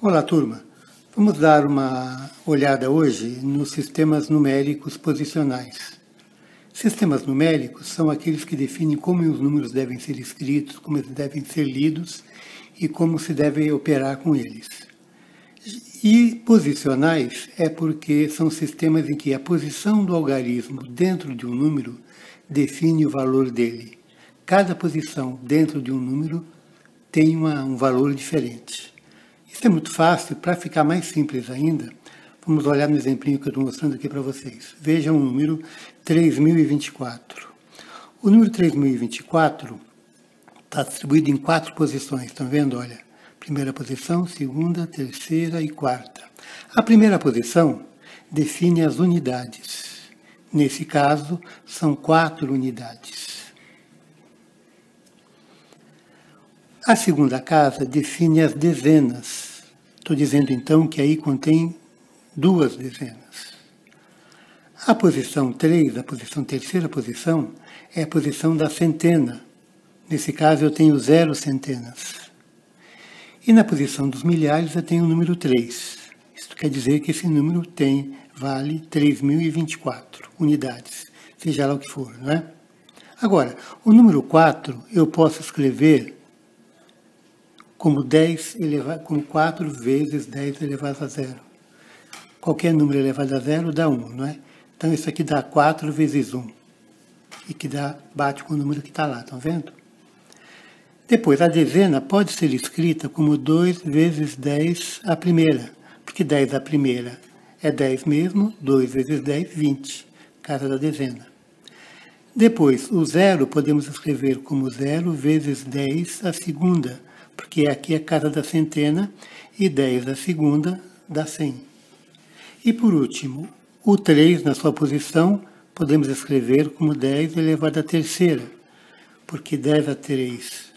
Olá, turma. Vamos dar uma olhada hoje nos sistemas numéricos posicionais. Sistemas numéricos são aqueles que definem como os números devem ser escritos, como eles devem ser lidos e como se deve operar com eles. E posicionais é porque são sistemas em que a posição do algarismo dentro de um número define o valor dele. Cada posição dentro de um número tem um valor diferente. Isso é muito fácil. Para ficar mais simples ainda, vamos olhar no exemplinho que eu estou mostrando aqui para vocês. Vejam o número 3024. O número 3024 está distribuído em 4 posições, estão vendo? Olha, primeira posição, segunda, terceira e quarta. A primeira posição define as unidades. Nesse caso, são 4 unidades. A segunda casa define as dezenas. Estou dizendo então que aí contém 2 dezenas. A posição 3, a terceira posição, é a posição da centena. Nesse caso eu tenho 0 centenas. E na posição dos milhares eu tenho o número 3. Isso quer dizer que esse número vale 3024 unidades, seja lá o que for, não é? Agora, o número 4 eu posso escrever como 4 vezes 10 elevado a 0. Qualquer número elevado a 0 dá 1, não é? Então isso aqui dá 4 vezes 1, e que bate com o número que está lá, estão vendo? Depois, a dezena pode ser escrita como 2 vezes 10 a primeira, porque 10 a primeira é 10 mesmo, 2 vezes 10, 20, casa da dezena. Depois, o 0 podemos escrever como 0 vezes 10 a segunda, porque aqui é a casa da centena, e 10 a segunda dá 100. E por último, o 3 na sua posição podemos escrever como 10 elevado à terceira, porque 10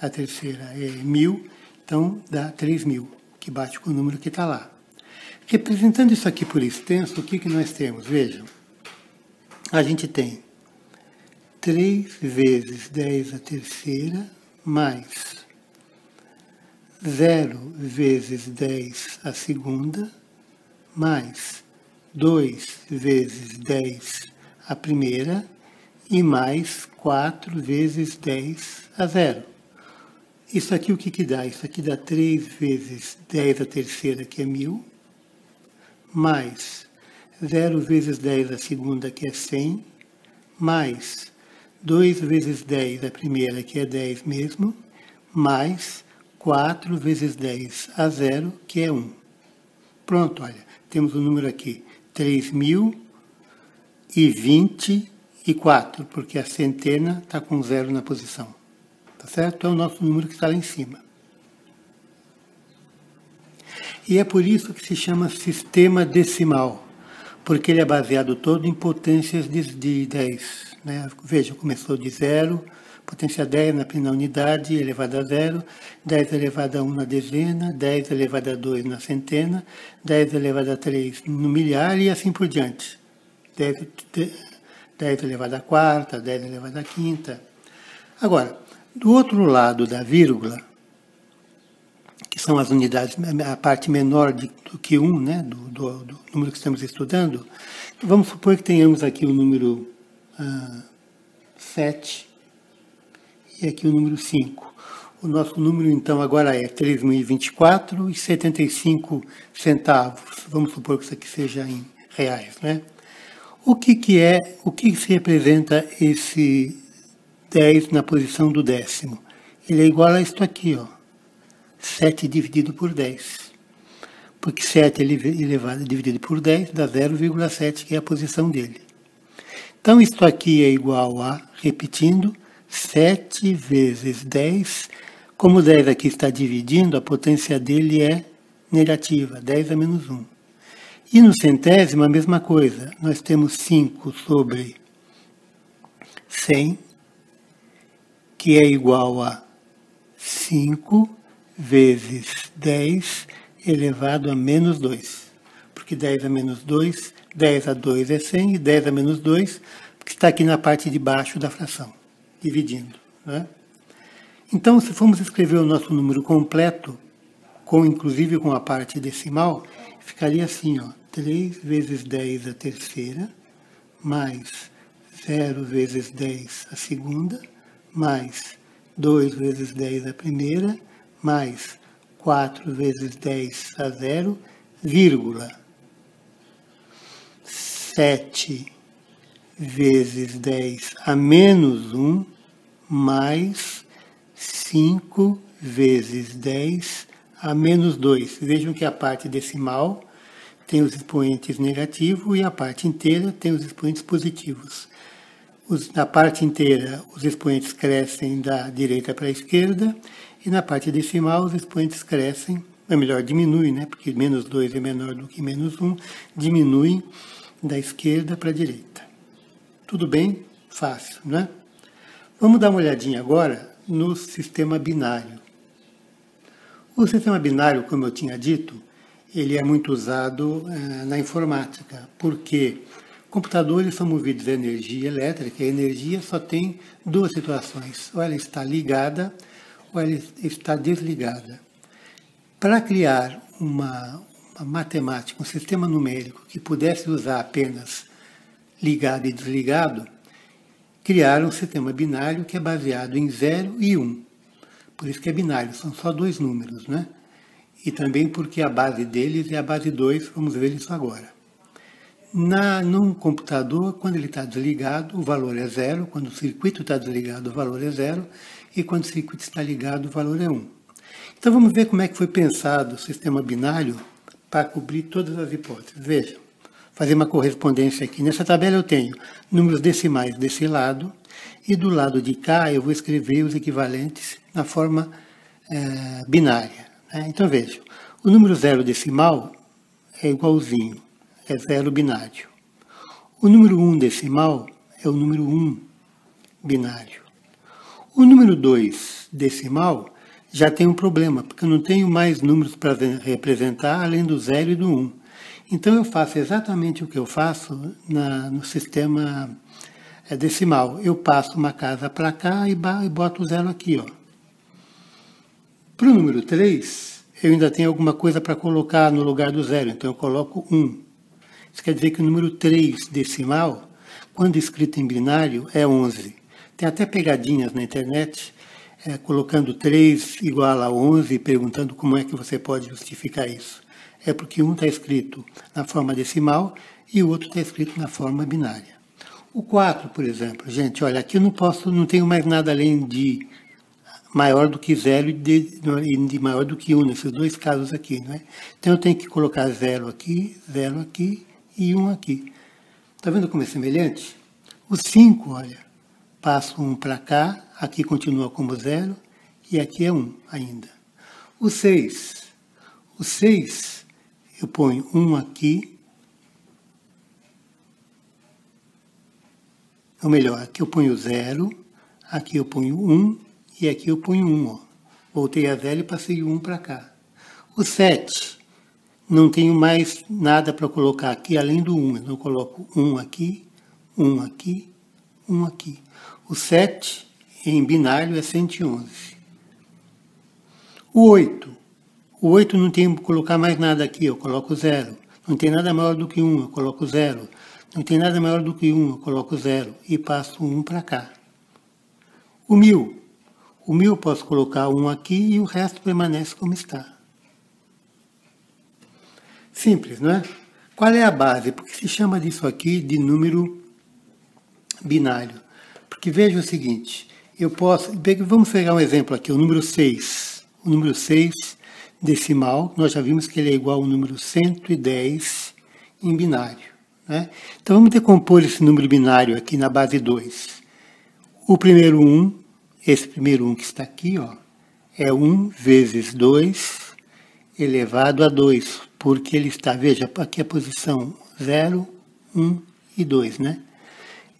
a terceira é 1000, então dá 3000, que bate com o número que está lá. Representando isso aqui por extenso, o que nós temos? Vejam, a gente tem 3 vezes 10 a terceira mais 0 vezes 10 a segunda, mais 2 vezes 10 a primeira, e mais 4 vezes 10 a 0. Isso aqui o que dá? Isso aqui dá 3 vezes 10 a terceira, que é 1000, mais 0 vezes 10 a segunda, que é 100, mais 2 vezes 10 a primeira, que é 10 mesmo, mais 4 vezes 10 a 0, que é 1. Pronto, olha, temos o número aqui, 3024, porque a centena está com 0 na posição. Tá certo? É o nosso número que está lá em cima. E é por isso que se chama sistema decimal, porque ele é baseado todo em potências de 10. Né? Veja, começou de 0, potência 10 na unidade, elevada a 0, 10 elevado a 1 na dezena, 10 elevado a 2 na centena, 10 elevado a 3 no milhar e assim por diante. 10 elevado a quarta, 10 elevado a quinta. Agora, do outro lado da vírgula, que são as unidades, a parte menor do que 1, né, do número que estamos estudando, vamos supor que tenhamos aqui o número 7 e aqui o número 5. O nosso número, então, agora é 3.024,75 centavos. Vamos supor que isso aqui seja em reais, né? O que se representa esse 10 na posição do décimo? Ele é igual a isto aqui, ó. 7 dividido por 10. Porque 7 elevado dividido por 10 dá 0,7, que é a posição dele. Então, isto aqui é igual a, repetindo, 7 vezes 10. Como o 10 aqui está dividindo, a potência dele é negativa, 10 a menos 1. E no centésimo, a mesma coisa. Nós temos 5 sobre 100, que é igual a 5 vezes 10 elevado a menos 2. Porque 10 a menos 2, 10 a 2 é 100, e 10 a menos 2, porque está aqui na parte de baixo da fração, dividindo. Né? Então, se formos escrever o nosso número completo, inclusive com a parte decimal, ficaria assim, ó, 3 vezes 10 a terceira, mais 0 vezes 10 a segunda, mais 2 vezes 10 a primeira, mais 4 vezes 10 a zero, vírgula. 7 vezes 10 a menos 1, mais 5 vezes 10 a menos 2. Vejam que a parte decimal tem os expoentes negativos e a parte inteira tem os expoentes positivos. Na parte inteira, os expoentes crescem da direita para a esquerda, e na parte decimal, os expoentes crescem, ou melhor, diminuem, né? Porque menos 2 é menor do que menos 1, diminuem da esquerda para a direita. Tudo bem? Fácil, né? Vamos dar uma olhadinha agora no sistema binário. O sistema binário, como eu tinha dito, ele é muito usado na informática, porque computadores são movidos a energia elétrica, e a energia só tem duas situações, ou ela está ligada ou ela está desligada. Para criar uma matemática, um sistema numérico que pudesse usar apenas ligado e desligado, criaram um sistema binário que é baseado em 0 e 1. Por isso que é binário, são só dois números, né? E também porque a base deles é a base 2, vamos ver isso agora. Num computador, quando ele está desligado, o valor é 0, quando o circuito está desligado, o valor é 0, e quando o circuito está ligado, o valor é 1. Então vamos ver como é que foi pensado o sistema binário para cobrir todas as hipóteses. Vejam, fazer uma correspondência aqui. Nessa tabela eu tenho números decimais desse lado, e do lado de cá eu vou escrever os equivalentes na forma binária. Né? Então vejam, o número 0 decimal é igualzinho, é 0 binário. O número 1 decimal é o número 1 binário. O número 2 decimal já tem um problema, porque eu não tenho mais números para representar além do 0 e do 1. Então eu faço exatamente o que eu faço no sistema decimal. Eu passo uma casa para cá e boto o 0 aqui, ó. Para o número 3, eu ainda tenho alguma coisa para colocar no lugar do 0, então eu coloco 1. Isso quer dizer que o número 3 decimal, quando escrito em binário, é 11. Tem até pegadinhas na internet, colocando 3 igual a 11 e perguntando como é que você pode justificar isso. É porque um está escrito na forma decimal e o outro está escrito na forma binária. O 4, por exemplo, gente, olha, aqui eu não tenho mais nada além de maior do que 0 e de maior do que 1, nesses dois casos aqui, não é? Então eu tenho que colocar 0 aqui e 1 aqui. Está vendo como é semelhante? O 5, olha, passo 1 para cá, aqui continua como 0 e aqui é 1 ainda. O 6, eu ponho 1 aqui, ou melhor, aqui eu ponho 0, aqui eu ponho 1 e aqui eu ponho 1. Ó. Voltei a 0 e passei o 1 para cá. O 7, não tenho mais nada para colocar aqui além do 1. Então eu coloco 1 aqui, 1 aqui, 1 aqui. O 7 em binário é 111. O 8 não tenho que colocar mais nada aqui, eu coloco 0. Não tem nada maior do que 1, eu coloco 0. Não tem nada maior do que 1, eu coloco 0 e passo 1 para cá. O 1000 eu posso colocar 1 aqui e o resto permanece como está. Simples, não é? Qual é a base? Porque se chama disso aqui de número binário. Porque veja o seguinte, vamos pegar um exemplo aqui, o número 6. O número 6 decimal, nós já vimos que ele é igual ao número 110 em binário. Né? Então vamos decompor esse número binário aqui na base 2. O primeiro 1, esse primeiro 1 que está aqui, ó, é 1 vezes 2 elevado a 2, porque ele está, veja, aqui a posição 0, 1 e 2, né?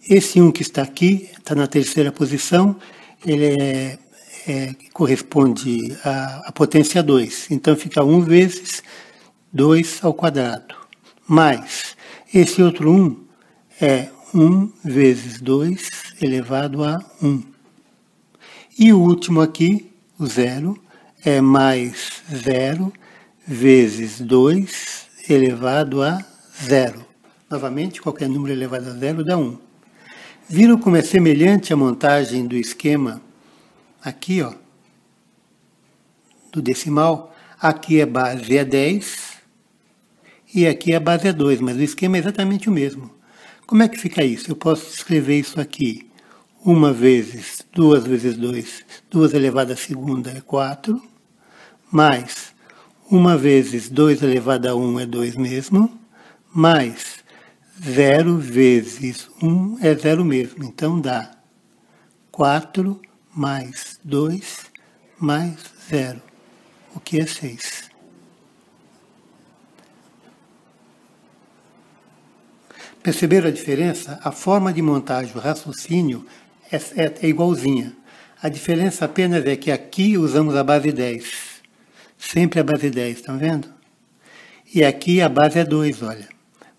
Esse 1 que está aqui, está na terceira posição, ele corresponde à potência 2. Então fica 1 vezes 2 ao quadrado. Mais, esse outro 1 é 1 vezes 2 elevado a 1. E o último aqui, o 0, é mais 0 vezes 2 elevado a 0. Novamente, qualquer número elevado a 0 dá 1. Viram como é semelhante a montagem do esquema aqui, ó, do decimal? Aqui a base é 10 e aqui a base é 2, mas o esquema é exatamente o mesmo. Como é que fica isso? Eu posso escrever isso aqui. 1 vezes 2 vezes 2, 2 elevado à segunda é 4, mais 1 vezes 2 elevado a 1 é 2 mesmo, mais 0 vezes 1 é 0 mesmo. Então dá 4 mais 2 mais 0, o que é 6. Perceberam a diferença? A forma de montagem, o raciocínio é igualzinha. A diferença apenas é que aqui usamos a base 10. Sempre a base 10, estão vendo? E aqui a base é 2, olha.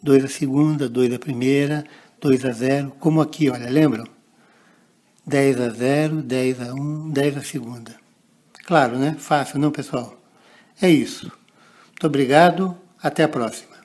2 a segunda, 2 a primeira, 2 a 0. Como aqui, olha, lembram? 10 a 0, 10 a 1, 10 a segunda. Claro, né? Fácil, não, pessoal? É isso. Muito obrigado. Até a próxima.